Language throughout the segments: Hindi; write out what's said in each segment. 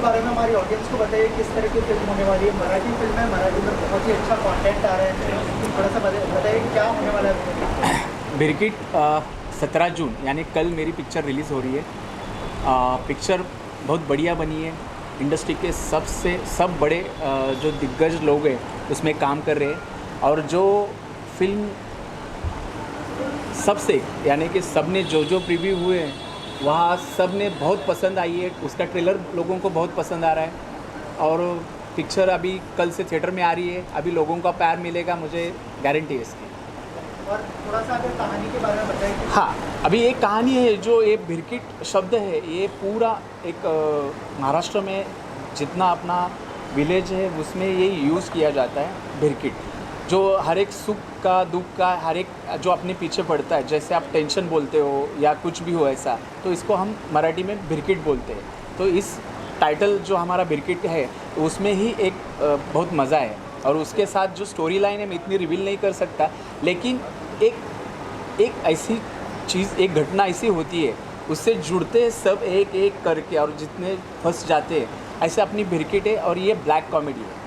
बारे में हमारी ऑडियंस को बताइए, किस तरह की फिल्म होने वाली है। मराठी फिल्म है, मराठी में बहुत ही अच्छा कंटेंट आ रहा है, थोड़ा सा बताइए क्या होने वाला है। बिरकिट 17 जून यानी कल मेरी पिक्चर रिलीज़ हो रही है। पिक्चर बहुत बढ़िया बनी है। इंडस्ट्री के सब बड़े जो दिग्गज लोग हैं उसमें काम कर रहे हैं, और जो फिल्म सबसे यानी कि सब ने जो प्रीव्यू हुए हैं वहाँ सब ने बहुत पसंद आई है। उसका ट्रेलर लोगों को बहुत पसंद आ रहा है, और पिक्चर अभी कल से थिएटर में आ रही है। अभी लोगों का प्यार मिलेगा, मुझे गारंटी है इसकी। और थोड़ा सा अगर कहानी के बारे में बताइए। हाँ, अभी एक कहानी है, जो ये बिरकिट शब्द है ये पूरा एक महाराष्ट्र में जितना अपना विलेज है उसमें ये यूज़ किया जाता है। बिरकिट जो हर एक सुख का दुख का हर एक जो अपने पीछे पड़ता है, जैसे आप टेंशन बोलते हो या कुछ भी हो ऐसा, तो इसको हम मराठी में बिरकिट बोलते हैं। तो इस टाइटल जो हमारा बिरकिट है उसमें ही एक बहुत मज़ा है, और उसके साथ जो स्टोरी लाइन है मैं इतनी रिवील नहीं कर सकता, लेकिन एक ऐसी चीज़, एक घटना ऐसी होती है उससे जुड़ते हैं सब एक एक करके, और जितने फंस जाते हैं ऐसे अपनी बिरकिट है, और ये ब्लैक कॉमेडी है।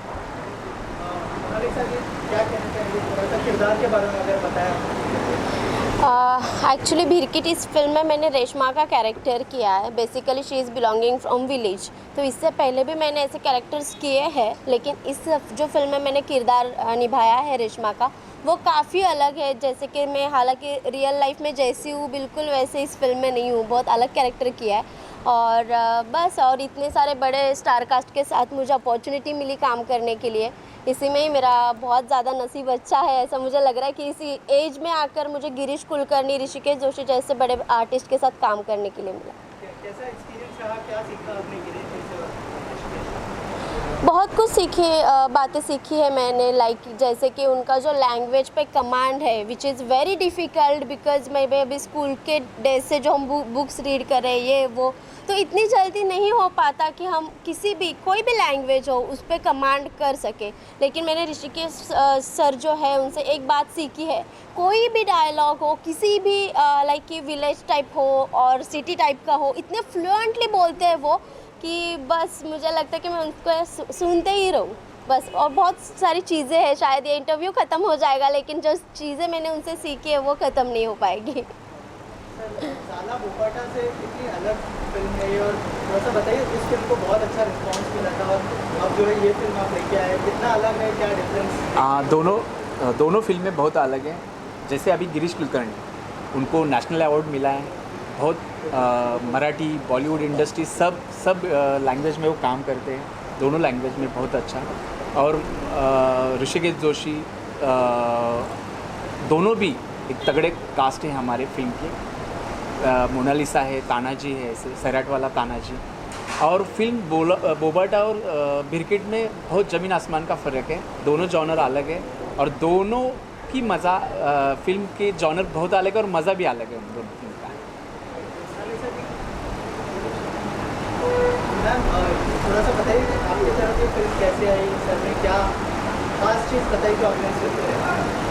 क्या कहना चाहिए, थोड़ा सा किरदार के बारे में अगर बताया। एक्चुअली बिरकिट इस फिल्म में मैंने रेशमा का कैरेक्टर किया है। Basically she is belonging from village. तो इससे पहले भी मैंने ऐसे कैरेक्टर्स किए हैं, लेकिन इस जो फिल्म में मैंने किरदार निभाया है रेशमा का, वो काफ़ी अलग है। जैसे कि मैं हालांकि रियल लाइफ में जैसी हूँ बिल्कुल वैसे इस फिल्म में नहीं हूँ, बहुत अलग कैरेक्टर किया है। और बस, और इतने सारे बड़े स्टार कास्ट के साथ मुझे अपॉर्चुनिटी मिली काम करने के लिए, इसी में ही मेरा बहुत ज़्यादा नसीब अच्छा है। ऐसा मुझे लग रहा है कि इसी एज में आकर मुझे गिरीश कुलकर्णी, ऋषिकेश जोशी जैसे बड़े आर्टिस्ट के साथ काम करने के लिए मिला। कैसा एक्सपीरियंस रहा, क्या सीखा आपने गिरीश जी से? बहुत कुछ बातें सीखी है मैंने, लाइक जैसे कि उनका जो लैंग्वेज पे कमांड है which is very difficult, because मैं अभी स्कूल के डेज से जो हम बुक्स रीड कर रहे हैं ये वो, तो इतनी जल्दी नहीं हो पाता कि हम किसी भी कोई भी लैंग्वेज हो उस पर कमांड कर सके। लेकिन मैंने ऋषिकेश सर जो है उनसे एक बात सीखी है, कोई भी डायलॉग हो, किसी भी लाइक कि विलेज टाइप हो और सिटी टाइप का हो, इतने फ्लुएंटली बोलते हैं वो कि बस मुझे लगता है कि मैं उनको सुनते ही रहूँ बस। और बहुत सारी चीज़ें हैं, शायद ये इंटरव्यू ख़त्म हो जाएगा लेकिन जो चीज़ें मैंने उनसे सीखी है वो ख़त्म नहीं हो पाएगी। साला बोपाटा से कितनी अलग फिल्म है ये, और थोड़ा सा बताइए, इस फिल्म को बहुत अच्छा रिस्पांस मिला था, और अब जो है ये फिल्म आप लेके आए, कितना अलग है, क्या डिफरेंस? दोनों फिल्में बहुत अलग हैं। जैसे अभी गिरीश कुलकर्णी, उनको नेशनल अवार्ड मिला है। बहुत मराठी, बॉलीवुड इंडस्ट्री सब लैंग्वेज में वो काम करते हैं, दोनों लैंग्वेज में बहुत अच्छा। और ऋषिकेश जोशी, दोनों भी एक तगड़े कास्ट हैं हमारे फिल्म के। मोनालिसा है, तानाजी है, ऐसे सैराट वाला तानाजी। और फिल्म बोबाटा और बिरकिट में बहुत ज़मीन आसमान का फ़र्क है, दोनों जॉनर अलग है, और दोनों की मज़ा, फिल्म के जॉनर बहुत अलग है और मज़ा भी अलग है उन दोनों फिल्म का। थोड़ा सा बताइए कि आपकी तरफ ये फिल्म कैसे आई, सर ने क्या खास चीज़ बताई जो आपने इस फिल्म में?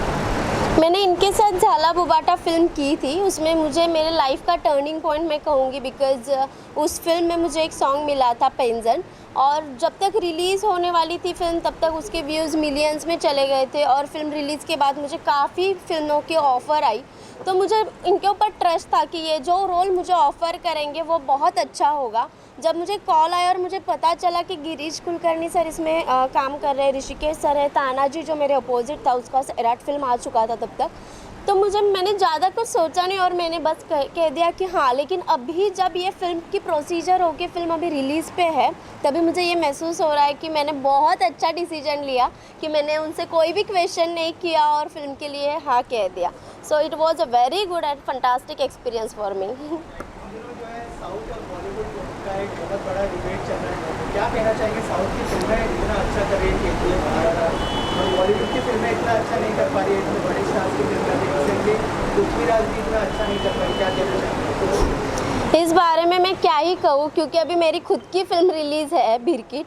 मैंने इनके साथ झाला बुबाटा फिल्म की थी, उसमें मुझे मेरे लाइफ का टर्निंग पॉइंट मैं कहूँगी, बिकॉज़ उस फिल्म में मुझे एक सॉन्ग मिला था पेंजन, और जब तक रिलीज़ होने वाली थी फिल्म तब तक उसके व्यूज़ मिलियंस में चले गए थे, और फिल्म रिलीज़ के बाद मुझे काफ़ी फिल्मों की ऑफ़र आई, तो मुझे इनके ऊपर ट्रस्ट था कि ये जो रोल मुझे ऑफ़र करेंगे वो बहुत अच्छा होगा। जब मुझे कॉल आया और मुझे पता चला कि गिरीश कुलकर्णी सर इसमें काम कर रहे हैं, ऋषिकेश सर है, तानाजी जो मेरे अपोजिट था उसका सैराट फिल्म आ चुका था तब तक, तो मैंने ज़्यादा कुछ सोचा नहीं और मैंने बस कह दिया कि हाँ। लेकिन अभी जब ये फिल्म की प्रोसीजर हो के फिल्म अभी रिलीज़ पे है, तभी मुझे ये महसूस हो रहा है कि मैंने बहुत अच्छा डिसीजन लिया कि मैंने उनसे कोई भी क्वेश्चन नहीं किया और फिल्म के लिए हाँ कह दिया। So it was a very good and fantastic experience for me. South और बॉलीवुड का एक बहुत बड़ा डिबेट चल रहा है, क्या कहना चाहेंगे? साउथ की फिल्में इतना अच्छा कर रही है कि और बॉलीवुड की फिल्में इतना अच्छा नहीं कर पा रही है, इतने बड़े स्टार्स की फिल्में रिसेंटली पृथ्वीराज भी इतना अच्छा नहीं कर पाई, क्या कहना चाहेंगे? इस बारे में मैं क्या ही कहूँ, क्योंकि अभी मेरी खुद की फिल्म रिलीज़ है बिरकिट,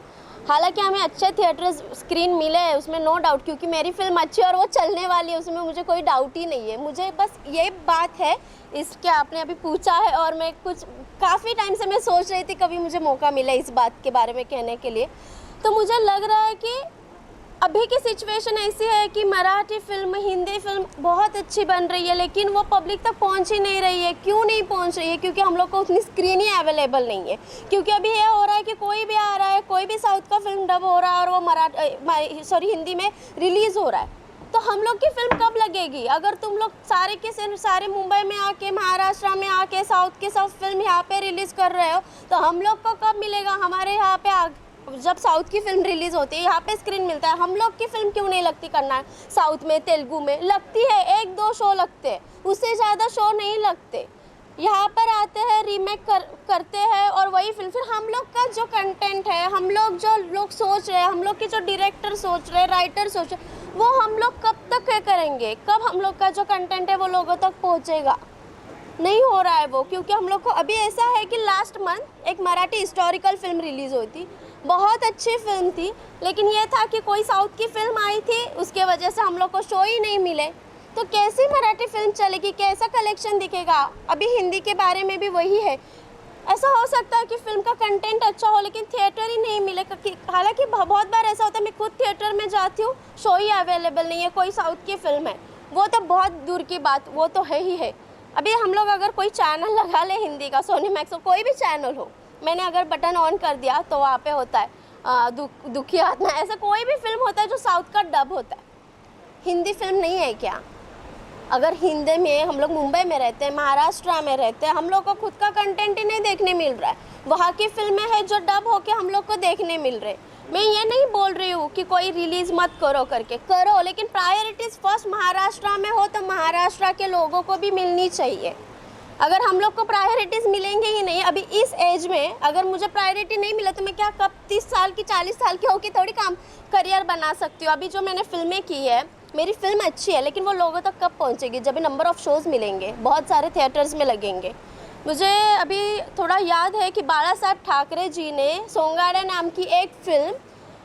हालांकि हमें अच्छे थिएटर स्क्रीन मिले हैं उसमें नो डाउट, क्योंकि मेरी फिल्म अच्छी है और वो चलने वाली है, उसमें मुझे कोई डाउट ही नहीं है। मुझे बस ये बात है इसके आपने अभी पूछा है और मैं कुछ काफ़ी टाइम से मैं सोच रही थी कभी मुझे मौका मिले इस बात के बारे में कहने के लिए। तो मुझे लग रहा है कि अभी की सिचुएशन ऐसी है कि मराठी फिल्म, हिंदी फिल्म बहुत अच्छी बन रही है, लेकिन वो पब्लिक तक पहुंच ही नहीं रही है। क्यों नहीं पहुंच रही है? क्योंकि हम लोग को उतनी स्क्रीन ही अवेलेबल नहीं है। क्योंकि अभी ये हो रहा है कि कोई भी आ रहा है, कोई भी साउथ का फिल्म डब हो रहा है और वो हिंदी में रिलीज़ हो रहा है, तो हम लोग की फिल्म कब लगेगी? अगर तुम लोग सारे के सारे मुंबई में आके, महाराष्ट्र में आके साउथ के सब फिल्म यहाँ पे रिलीज़ कर रहे हो, तो हम लोग को कब मिलेगा? हमारे यहाँ पे जब साउथ की फिल्म रिलीज़ होती है यहाँ पे स्क्रीन मिलता है, हम लोग की फिल्म क्यों नहीं लगती? करना साउथ में, तेलुगु में लगती है, 1-2 शो लगते हैं, उससे ज़्यादा शो नहीं लगते। यहाँ पर आते हैं, रीमेक करते हैं और वही फिल्म। फिर हम लोग का जो कंटेंट है, हम लोग जो लोग सोच रहे हैं, हम लोग के जो डायरेक्टर सोच रहे हैं, राइटर सोच रहे हैं, वो हम लोग कब तक करेंगे? कब हम लोग का जो कंटेंट है वो लोगों तक पहुँचेगा? नहीं हो रहा है वो, क्योंकि हम लोग को अभी ऐसा है कि लास्ट मंथ एक मराठी हिस्टोरिकल फिल्म रिलीज़ हुई थी, बहुत अच्छी फिल्म थी, लेकिन ये था कि कोई साउथ की फिल्म आई थी, उसके वजह से हम लोग को शो ही नहीं मिले। तो कैसी मराठी फिल्म चलेगी? कैसा कलेक्शन दिखेगा? अभी हिंदी के बारे में भी वही है। ऐसा हो सकता है कि फिल्म का कंटेंट अच्छा हो लेकिन थिएटर ही नहीं मिलेगा। हालांकि बहुत बार ऐसा होता है, मैं खुद थिएटर में जाती हूँ, शो ही अवेलेबल नहीं है, कोई साउथ की फिल्म है, वो तो बहुत दूर की बात, वो तो है ही है। अभी हम लोग अगर कोई चैनल लगा ले हिंदी का, सोनी मैक्स हो, कोई भी चैनल हो, मैंने अगर बटन ऑन कर दिया तो वहाँ पे होता है दुखी आत्मा, ऐसा कोई भी फिल्म होता है जो साउथ का डब होता है। हिंदी फिल्म नहीं है क्या? अगर हिंदी में हम लोग मुंबई में रहते हैं, महाराष्ट्र में रहते हैं, हम लोग को खुद का कंटेंट ही नहीं देखने मिल रहा है, वहाँ की फिल्में हैं जो डब होके हम लोग को देखने मिल रहे। मैं ये नहीं बोल रही हूँ कि कोई रिलीज़ मत करो करके, करो, लेकिन प्रायोरिटीज़ फर्स्ट महाराष्ट्र में हो तो महाराष्ट्र के लोगों को भी मिलनी चाहिए। अगर हम लोग को प्रायोरिटीज़ मिलेंगे ही नहीं, अभी इस एज में अगर मुझे प्रायोरिटी नहीं मिला तो मैं क्या कब 30 साल की, 40 साल की होकर थोड़ी काम करियर बना सकती हूँ? अभी जो मैंने फिल्में की है, मेरी फिल्म अच्छी है, लेकिन वो लोगों तक कब पहुँचेगी? जब भी नंबर ऑफ़ शोज़ मिलेंगे, बहुत सारे थिएटर्स में लगेंगे। मुझे अभी थोड़ा याद है कि बाला साहब ठाकरे जी ने सोंगाड़े नाम की एक फ़िल्म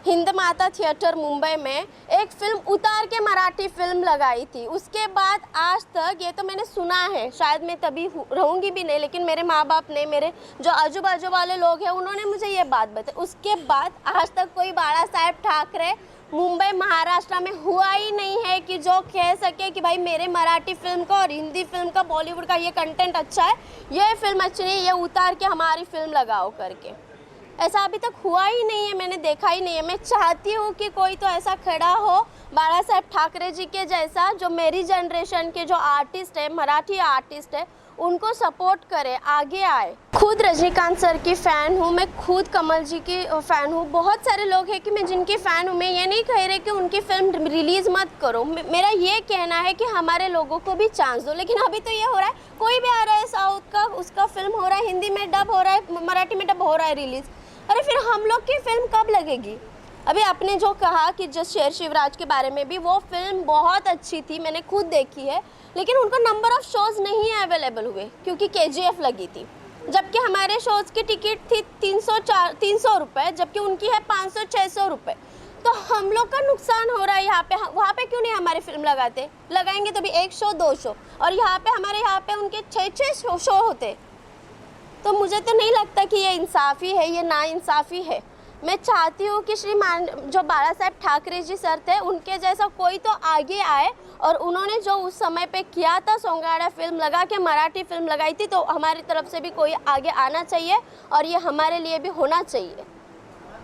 हिंद माता थिएटर मुंबई में एक फ़िल्म उतार के मराठी फ़िल्म लगाई थी। उसके बाद आज तक, ये तो मैंने सुना है, शायद मैं तभी रहूँगी भी नहीं, लेकिन मेरे माँ बाप ने, मेरे जो आजू बाजू वाले लोग हैं, उन्होंने मुझे ये बात बताई। उसके बाद आज तक कोई बाला साहब ठाकरे मुंबई महाराष्ट्र में हुआ ही नहीं है कि जो कह सके कि भाई मेरे मराठी फिल्म का और हिंदी फिल्म का, बॉलीवुड का ये कंटेंट अच्छा है, ये फिल्म अच्छी नहीं, ये उतार के हमारी फिल्म लगाओ करके। ऐसा अभी तक हुआ ही नहीं है, मैंने देखा ही नहीं है। मैं चाहती हूँ कि कोई तो ऐसा खड़ा हो बाला साहब ठाकरे जी के जैसा, जो मेरी जनरेशन के जो आर्टिस्ट है, मराठी आर्टिस्ट है, उनको सपोर्ट करे, आगे आए। खुद रजनीकांत सर की फ़ैन हूँ मैं, खुद कमल जी की फ़ैन हूँ। बहुत सारे लोग हैं कि मैं जिनकी फ़ैन हूँ, मैं ये नहीं कह रही कि उनकी फ़िल्म रिलीज़ मत करो। मेरा ये कहना है कि हमारे लोगों को भी चांस दो। लेकिन अभी तो ये हो रहा है, कोई भी आ रहा है साउथ का, उसका फिल्म हो रहा है, हिंदी में डब हो रहा है, मराठी में डब हो रहा है रिलीज़। अरे फिर हम लोग की फ़िल्म कब लगेगी? अभी आपने जो कहा कि जो शेर शिवराज के बारे में भी, वो फिल्म बहुत अच्छी थी, मैंने खुद देखी है, लेकिन उनको नंबर ऑफ़ शोज़ नहीं अवेलेबल हुए क्योंकि KGF लगी थी, जबकि हमारे शोज़ की टिकट थी 300 रुपये, जबकि उनकी है 500-600 रुपये। तो हम लोग का नुकसान हो रहा है यहाँ पे। वहाँ पे क्यों नहीं हमारी फिल्म लगाते? लगाएंगे तो भी 1 शो 2 शो, और यहाँ पे हमारे यहाँ पे उनके 6-6 शो होते। तो मुझे तो नहीं लगता कि ये इंसाफ़ी है, ये नाइंसाफ़ी है। मैं चाहती हूँ कि श्रीमान जो बाला साहब ठाकरे जी सर थे, उनके जैसा कोई तो आगे आए, और उन्होंने जो उस समय पे किया था, सोंगाड़ा फिल्म लगा के मराठी फिल्म लगाई थी, तो हमारी तरफ से भी कोई आगे आना चाहिए और ये हमारे लिए भी होना चाहिए।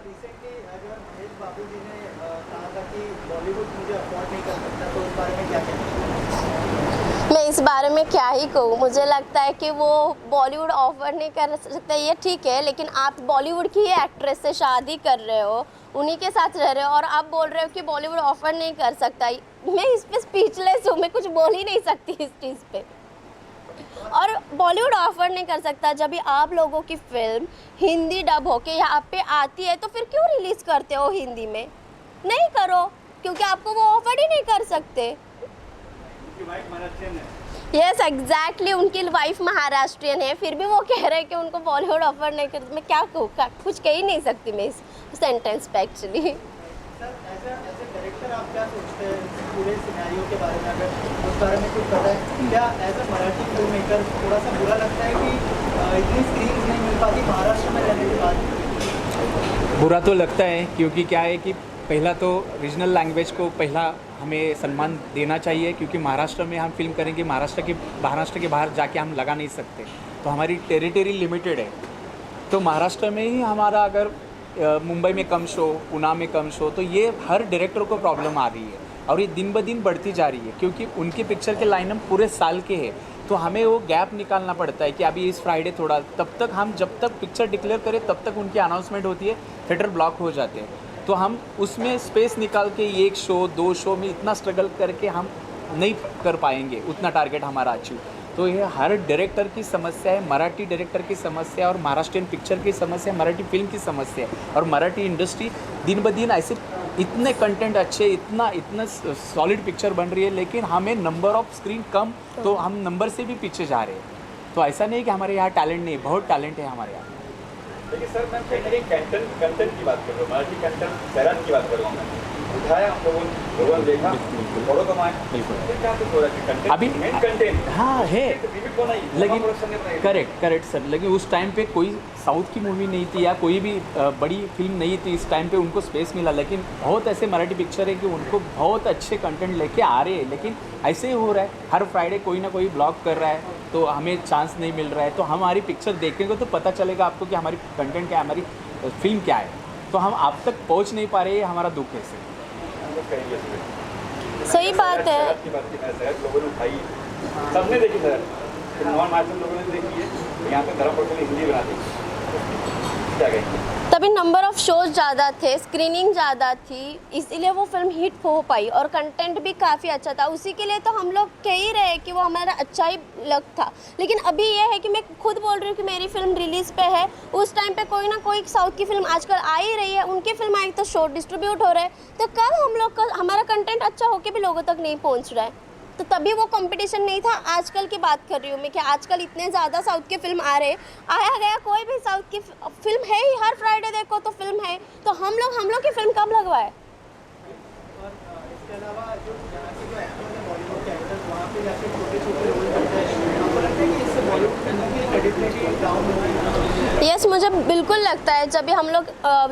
रिसेंटली जो महेश बाबू जी ने कहा था कि बॉलीवुड मुझे अफोर्ड नहीं कर सकता, तो उस बारे में क्या कहना चाहिए? मैं इस बारे में क्या ही कहूँ। मुझे लगता है कि वो बॉलीवुड ऑफर नहीं कर सकता, ये ठीक है, लेकिन आप बॉलीवुड की ही एक्ट्रेस से शादी कर रहे हो, उन्हीं के साथ रह रहे हो, और आप बोल रहे हो कि बॉलीवुड ऑफर नहीं कर सकता। मैं इस पे स्पीचलेस हूँ, मैं कुछ बोल ही नहीं सकती इस चीज़ पे। और बॉलीवुड ऑफर नहीं कर सकता, जब भी आप लोगों की फिल्म हिंदी डब होके यहाँ पे आती है, तो फिर क्यों रिलीज़ करते हो हिंदी में? नहीं करो, क्योंकि आपको वो ऑफर ही नहीं कर सकते। यस एग्जैक्टली, उनकी वाइफ महाराष्ट्रियन है, फिर भी वो कह रहे हैं कि उनको बॉलीवुड ऑफर नहीं कर। मैं क्या कहूँ, कुछ कह ही नहीं सकती मैं इस सेंटेंस पे actually. Sir as a director आप क्या सोचते हैं इस पूरे सिनेरियो के बारे में, अगर उस बारे में कुछ पता है क्या? As a Marathi film maker थोड़ा सा बुरा लगता है कि इतनी स्क्रीन नहीं मिल पाती महाराष्ट्र में रहने के बाद? बुरा तो लगता है, क्योंकि क्या है कि पहला तो रीजनल लैंग्वेज को पहला हमें सम्मान देना चाहिए, क्योंकि महाराष्ट्र में हम फिल्म करेंगे, महाराष्ट्र के बाहर जाके हम लगा नहीं सकते, तो हमारी टेरिटरी लिमिटेड है। तो महाराष्ट्र में ही हमारा अगर मुंबई में कम शो, पुणे में कम शो, तो ये हर डायरेक्टर को प्रॉब्लम आ रही है और ये दिन ब दिन बढ़ती जा रही है, क्योंकि उनकी पिक्चर के लाइनअप पूरे साल के हैं। तो हमें वो गैप निकालना पड़ता है कि अभी इस फ्राइडे थोड़ा, तब तक हम जब तक पिक्चर डिक्लेयर करें तब तक उनकी अनाउंसमेंट होती है, थिएटर ब्लॉक हो जाते हैं। तो हम उसमें स्पेस निकाल के एक शो 2 शो में इतना स्ट्रगल करके हम नहीं कर पाएंगे उतना टारगेट हमारा अचीव। तो ये हर डायरेक्टर की समस्या है, मराठी डायरेक्टर की समस्या और महाराष्ट्रियन पिक्चर की समस्या, मराठी फिल्म की समस्या है। और मराठी इंडस्ट्री दिन ब दिन ऐसे इतने कंटेंट अच्छे, इतना सॉलिड पिक्चर बन रही है, लेकिन हमें नंबर ऑफ स्क्रीन कम, तो हम नंबर से भी पीछे जा रहे हैं। तो ऐसा नहीं कि हमारे यहाँ टैलेंट नहीं, बहुत टैलेंट है हमारे यहाँ। देखिए सर, मैं कहीं ना कहीं कंटेंट की बात कर रहा हूँ, मराठी कंटेंट बैरान की बात कर रहा हूँ। मैं उठाया, हम लोगों ने देखा, फोटो कमाए, फिर क्या कुछ हो रहा है कंटेंट, अभी मेन कंटेंट हाँ है, लेकिन लेकिन करेक्ट सर, लेकिन उस टाइम पे कोई साउथ की मूवी नहीं थी या कोई भी बड़ी फिल्म नहीं थी, इस टाइम पे उनको स्पेस मिला। लेकिन बहुत ऐसे मराठी पिक्चर है कि उनको बहुत अच्छे कंटेंट लेके आ रहे हैं, लेकिन ऐसे ही हो रहा है, हर फ्राइडे कोई ना कोई ब्लॉग कर रहा है, तो हमें चांस नहीं मिल रहा है। तो हमारी पिक्चर देखेंगे तो पता चलेगा आपको कि हमारी कंटेंट क्या है, हमारी फिल्म क्या है। तो हम आप तक पहुँच नहीं पा रहे हैं, हमारा दुख है सर। सही बात है। लोगों ने उठाई, सबने देखी सर, नॉन मार्शल लोगों ने देखी है, यहाँ पे धर्म पटोले हिंदी बनाती क्या कहेंगे? तभी नंबर ऑफ शोज ज़्यादा थे, स्क्रीनिंग ज़्यादा थी, इसीलिए वो फिल्म हिट हो पाई और कंटेंट भी काफ़ी अच्छा था। उसी के लिए तो हम लोग कह ही रहे कि वो हमारा अच्छा ही लग था। लेकिन अभी ये है कि मैं खुद बोल रही हूँ कि मेरी फिल्म रिलीज़ पे है, उस टाइम पे कोई ना कोई साउथ की फिल्म आजकल आ ही रही है, उनकी फिल्म आई तो शो डिस्ट्रीब्यूट हो रहे हैं, तो कब हम लोग का हमारा कंटेंट अच्छा होकर भी लोगों तक नहीं पहुँच रहा है। तो तभी वो कंपटीशन नहीं था। आजकल की बात कर रही हूँ मैं कि आजकल इतने ज़्यादा साउथ के फिल्म आ रहे, आया गया कोई भी साउथ की फिल्म है ही, हर फ्राइडे देखो तो फिल्म है, तो हम लोग की फिल्म कब लगवाए। और इसके अलावा जो यहाँ के जो एक्टर्स हैं, बॉलीवुड के एक्टर्स, वहाँ पे जाके छोटे रोल करते हैं, आपको लगता है कि इससे बॉलीवुड फिल्म की क्रेडिबिलिटी डाउन हो रही है? यस, मुझे बिल्कुल लगता है। जब भी हम लोग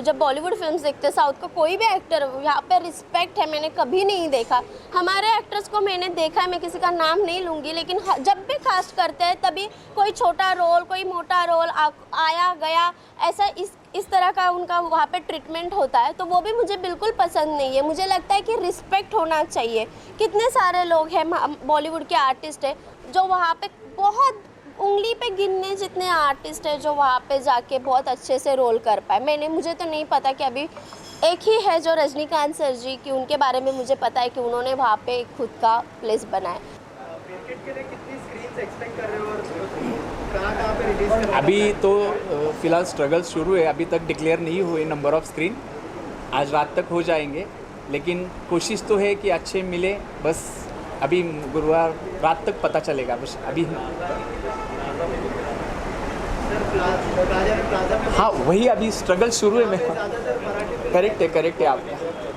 जब बॉलीवुड फिल्म्स देखते हैं, साउथ का कोई भी एक्टर, यहाँ पे रिस्पेक्ट है, मैंने कभी नहीं देखा। हमारे एक्टर्स को मैंने देखा है, मैं किसी का नाम नहीं लूँगी, लेकिन जब भी कास्ट करते हैं तभी कोई छोटा रोल, कोई मोटा रोल आया गया, ऐसा इस तरह का उनका वहाँ पे ट्रीटमेंट होता है, तो वो भी मुझे बिल्कुल पसंद नहीं है। मुझे लगता है कि रिस्पेक्ट होना चाहिए। कितने सारे लोग हैं बॉलीवुड के आर्टिस्ट हैं जो वहाँ पे बहुत उंगली पे गिनने जितने आर्टिस्ट हैं जो वहाँ पे जाके बहुत अच्छे से रोल कर पाए। मुझे तो नहीं पता कि अभी एक ही है जो रजनीकांत सर जी, कि उनके बारे में मुझे पता है कि उन्होंने वहाँ पे खुद का प्लेस बनाया। क्रिकेट के लिए कितनी स्क्रीन्स एक्सपेक्ट कर रहे हो और कहाँ पे रिलीज कर रहे हो? अभी तो फ़िलहाल स्ट्रगल शुरू है, अभी तक डिक्लेयर नहीं हुए नंबर ऑफ़ स्क्रीन, आज रात तक हो जाएंगे, लेकिन कोशिश तो है कि अच्छे मिले। बस अभी गुरुवार रात तक पता चलेगा, बस अभी। हाँ, वही अभी स्ट्रगल शुरू है। मैं करेक्ट है आप।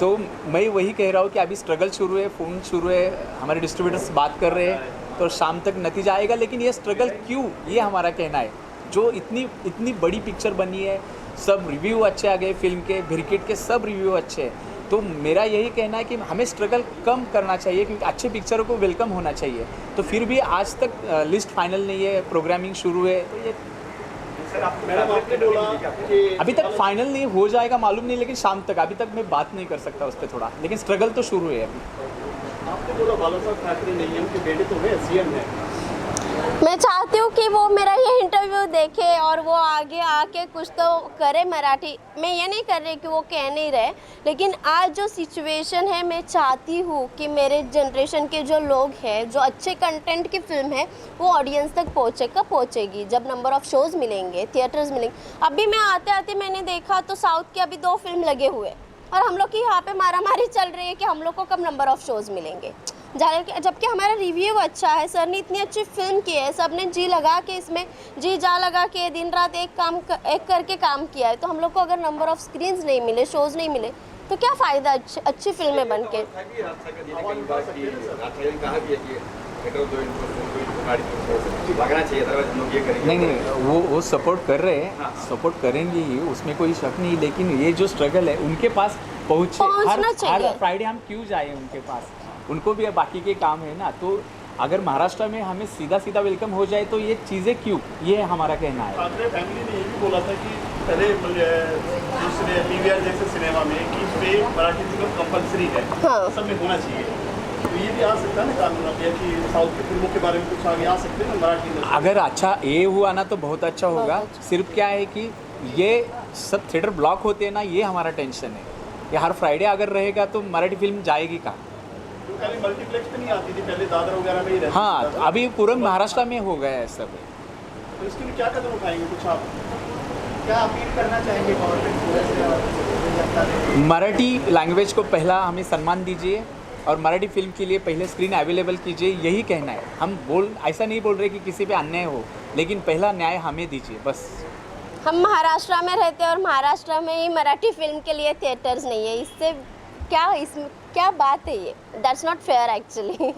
तो मैं वही कह रहा हूँ कि अभी स्ट्रगल शुरू है, फ़ोन शुरू है, हमारे डिस्ट्रीब्यूटर्स बात कर रहे हैं, तो शाम तक नतीजा आएगा। लेकिन ये स्ट्रगल क्यों, ये हमारा कहना है। जो इतनी बड़ी पिक्चर बनी है, सब रिव्यू अच्छे आ गए फिल्म के, भिरकिट के सब रिव्यू अच्छे हैं, तो मेरा यही कहना है कि हमें स्ट्रगल कम करना चाहिए, क्योंकि अच्छे पिक्चरों को वेलकम होना चाहिए। तो फिर भी आज तक लिस्ट फाइनल नहीं है, प्रोग्रामिंग शुरू है, तो ये आपने बोला कि अभी तक फाइनल नहीं हो जाएगा मालूम नहीं, लेकिन शाम तक, अभी तक मैं बात नहीं कर सकता उस पर थोड़ा, लेकिन स्ट्रगल तो शुरू है अभी। आपने बोला बालासाहेब ठाकरे नहीं है, उनके बेटे तो है, सीएम है। मैं चाहती हूँ कि वो मेरा ये इंटरव्यू देखे और वो आगे आके कुछ तो करे मराठी। मैं ये नहीं कर रही कि वो कह नहीं रहे, लेकिन आज जो सिचुएशन है, मैं चाहती हूँ कि मेरे जनरेशन के जो लोग हैं, जो अच्छे कंटेंट की फिल्म है, वो ऑडियंस तक पहुँचेगी जब नंबर ऑफ़ शोज़ मिलेंगे, थिएटर्स मिलेंगे। अभी मैं आते मैंने देखा तो साउथ के अभी 2 फिल्म लगे हुए, और हम लोग की यहाँ पे मारामारी चल रही है कि हम लोग को कब नंबर ऑफ़ शोज़ मिलेंगे। जबकि हमारा रिव्यू अच्छा है, सर ने इतनी अच्छी फिल्म की है, सब ने जी लगा के इसमें जी जा लगा के दिन रात एक करके काम किया है। तो हम लोग को अगर नंबर ऑफ स्क्रीन्स नहीं मिले, शोज़ नहीं मिले, तो क्या फ़ायदा अच्छी फिल्में बन के। नहीं नहीं, वो सपोर्ट कर रहे हैं, सपोर्ट करेंगे ही, उसमें कोई शक नहीं। लेकिन ये जो स्ट्रगल है उनके पास पहुंचना हर चाहिए। फ्राइडे हम क्यों जाए उनके पास, उनको भी बाकी के काम है ना। तो अगर महाराष्ट्र में हमें सीधा सीधा वेलकम हो जाए तो ये चीज़ें क्यों, ये हमारा कहना है। ठाकरे फैमिली ने ये भी बोला था कि पहले दूसरे PVR जैसे सिनेमा में कि इस पे मराठी फिल्म कंपलसरी है, हाँ। सब में होना चाहिए। तो ये भी आ सकता है ना कानून अब कि साउथ की फिल्मों के बारे में कुछ आगे आ सकते हैं ना मराठी industry। अगर अच्छा ये हुआ ना तो बहुत अच्छा होगा। बहुत अच्छा। सिर्फ क्या है कि ये सब थिएटर ब्लॉक होते हैं ना, ये हमारा टेंशन है। ये हर फ्राइडे अगर रहेगा तो मराठी फिल्म जाएगी कहाँ। तो पहले मल्टीप्लेक्स पे नहीं आती थी, पहले दादर वगैरह में ही रहती हाँ, थी। अभी पूरे महाराष्ट्र में हो गया है सब। तो इसके लिए क्या कदम उठाएंगे कुछ आप? क्या अपील करना चाहेंगे गवर्नमेंट पूरे से और जनता से? मराठी लैंग्वेज को पहला हमें सम्मान दीजिए और मराठी फिल्म के लिए पहले स्क्रीन अवेलेबल कीजिए, यही कहना है। हम ऐसा नहीं बोल रहे कि किसी पे अन्याय हो, लेकिन पहला न्याय हमें दीजिए बस। हम महाराष्ट्र में रहते हैं और महाराष्ट्र में ही मराठी फिल्म के लिए थिएटर्स नहीं है, इससे क्या बात है ये? That's not fair actually.